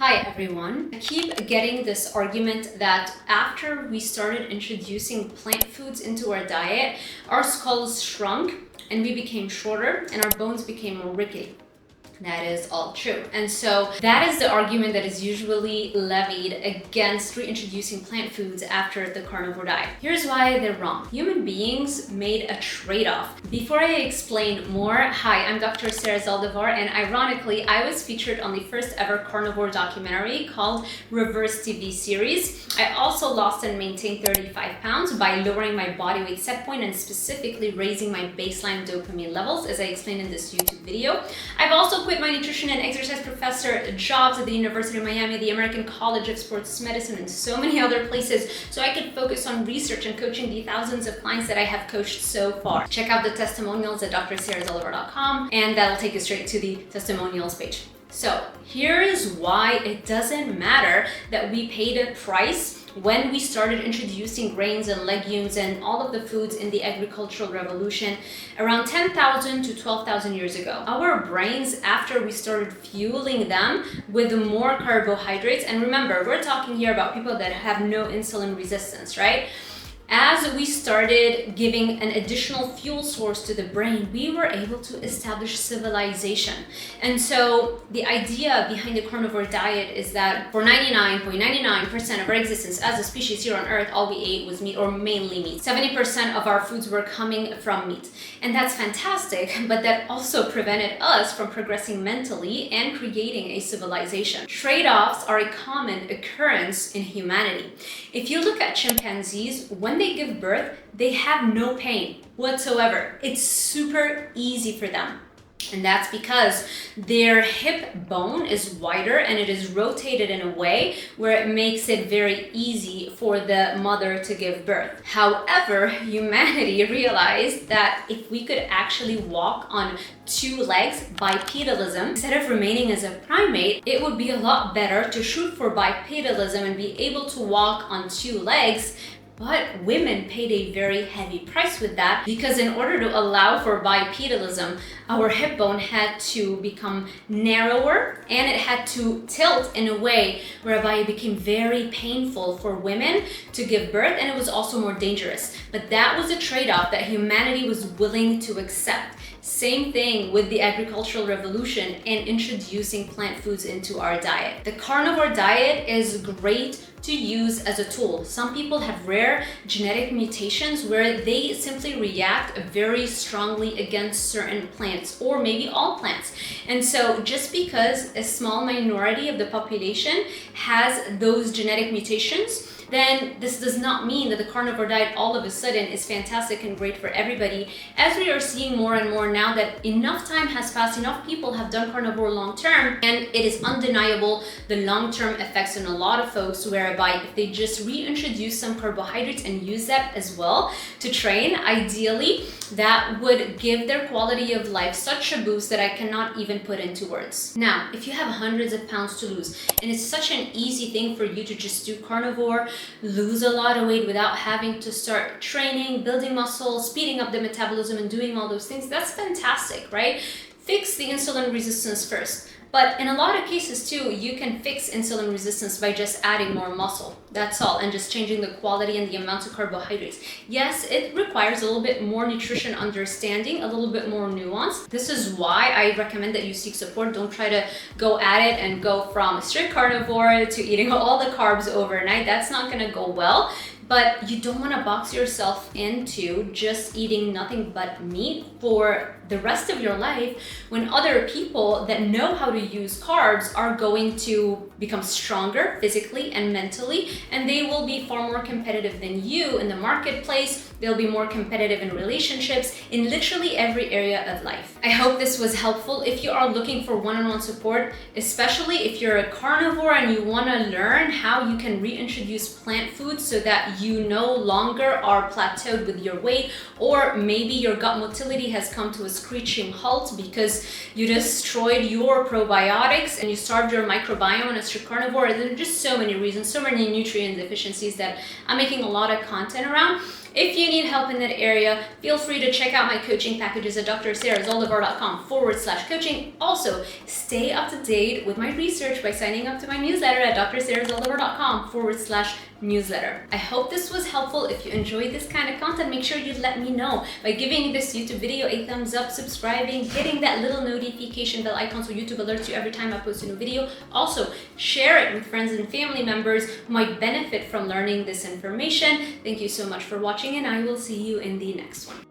Hi everyone. I keep getting this argument that after we started introducing plant foods into our diet, our skulls shrunk and we became shorter and our bones became more rickety. That is all true. And so that is the argument that is usually levied against reintroducing plant foods after the carnivore diet. Here's why they're wrong. Human beings made a trade-off. Before I explain more, hi, I'm Dr. Sarah Zaldivar, and ironically, I was featured on the first ever carnivore documentary called Reverse TV series. I also lost and maintained 35 pounds by lowering my body weight set point and specifically raising my baseline dopamine levels, as I explained in this YouTube video. I've also quit my nutrition and exercise professor jobs at the University of Miami, the American College of Sports Medicine, and so many other places so I could focus on research and coaching the thousands of clients that I have coached so far. Check out the testimonials at drsarahzoliver.com and that'll take you straight to the testimonials page. So here is why it doesn't matter that we paid a price when we started introducing grains and legumes and all of the foods in the agricultural revolution around 10,000 to 12,000 years ago. Our brains, after we started fueling them with more carbohydrates, and remember, we're talking here about people that have no insulin resistance, right? As we started giving an additional fuel source to the brain, we were able to establish civilization. And so the idea behind the carnivore diet is that for 99.99% of our existence as a species here on Earth, all we ate was meat, or mainly meat. 70% of our foods were coming from meat. And that's fantastic, but that also prevented us from progressing mentally and creating a civilization. Trade-offs are a common occurrence in humanity. If you look at chimpanzees, when they give birth, they have no pain whatsoever. It's super easy for them. And that's because their hip bone is wider and it is rotated in a way where it makes it very easy for the mother to give birth. However, humanity realized that if we could actually walk on two legs, bipedalism, instead of remaining as a primate, it would be a lot better to shoot for bipedalism and be able to walk on two legs. But women paid a very heavy price with that because in order to allow for bipedalism, our hip bone had to become narrower and it had to tilt in a way whereby it became very painful for women to give birth, and it was also more dangerous. But that was a trade-off that humanity was willing to accept. Same thing with the agricultural revolution and introducing plant foods into our diet. The carnivore diet is great to use as a tool. Some people have rare genetic mutations where they simply react very strongly against certain plants, or maybe all plants. And so just because a small minority of the population has those genetic mutations, then this does not mean that the carnivore diet all of a sudden is fantastic and great for everybody. As we are seeing more and more now that enough time has passed, enough people have done carnivore long term, and it is undeniable the long-term effects on a lot of folks, whereby if they just reintroduce some carbohydrates and use that as well to train, ideally that would give their quality of life such a boost that I cannot even put into words. Now, if you have hundreds of pounds to lose and it's such an easy thing for you to just do carnivore, lose a lot of weight without having to start training, building muscle, speeding up the metabolism and doing all those things, that's fantastic, right? Fix the insulin resistance first. But in a lot of cases too, you can fix insulin resistance by just adding more muscle. That's all, and just changing the quality and the amount of carbohydrates. Yes, it requires a little bit more nutrition understanding, a little bit more nuance. This is why I recommend that you seek support. Don't try to go at it and go from strict carnivore to eating all the carbs overnight. That's not gonna go well. But you don't want to box yourself into just eating nothing but meat for the rest of your life when other people that know how to use carbs are going to become stronger physically and mentally, and they will be far more competitive than you in the marketplace. They'll be more competitive in relationships, in literally every area of life. I hope this was helpful. If you are looking for one-on-one support, especially if you're a carnivore and you want to learn how you can reintroduce plant foods so that you no longer are plateaued with your weight, or maybe your gut motility has come to a screeching halt because you destroyed your probiotics and you starved your microbiome on a strict carnivore. There are just so many reasons, so many nutrient deficiencies that I'm making a lot of content around. If you need help in that area, feel free to check out my coaching packages at drsarahzoldivar.com/coaching. Also, stay up to date with my research by signing up to my newsletter at drsarahzoldivar.com/newsletter. I hope this was helpful. If you enjoyed this kind of content, make sure you let me know by giving this YouTube video a thumbs up, subscribing, hitting that little notification bell icon so YouTube alerts you every time I post a new video. Also, share it with friends and family members who might benefit from learning this information. Thank you so much for watching, and I will see you in the next one.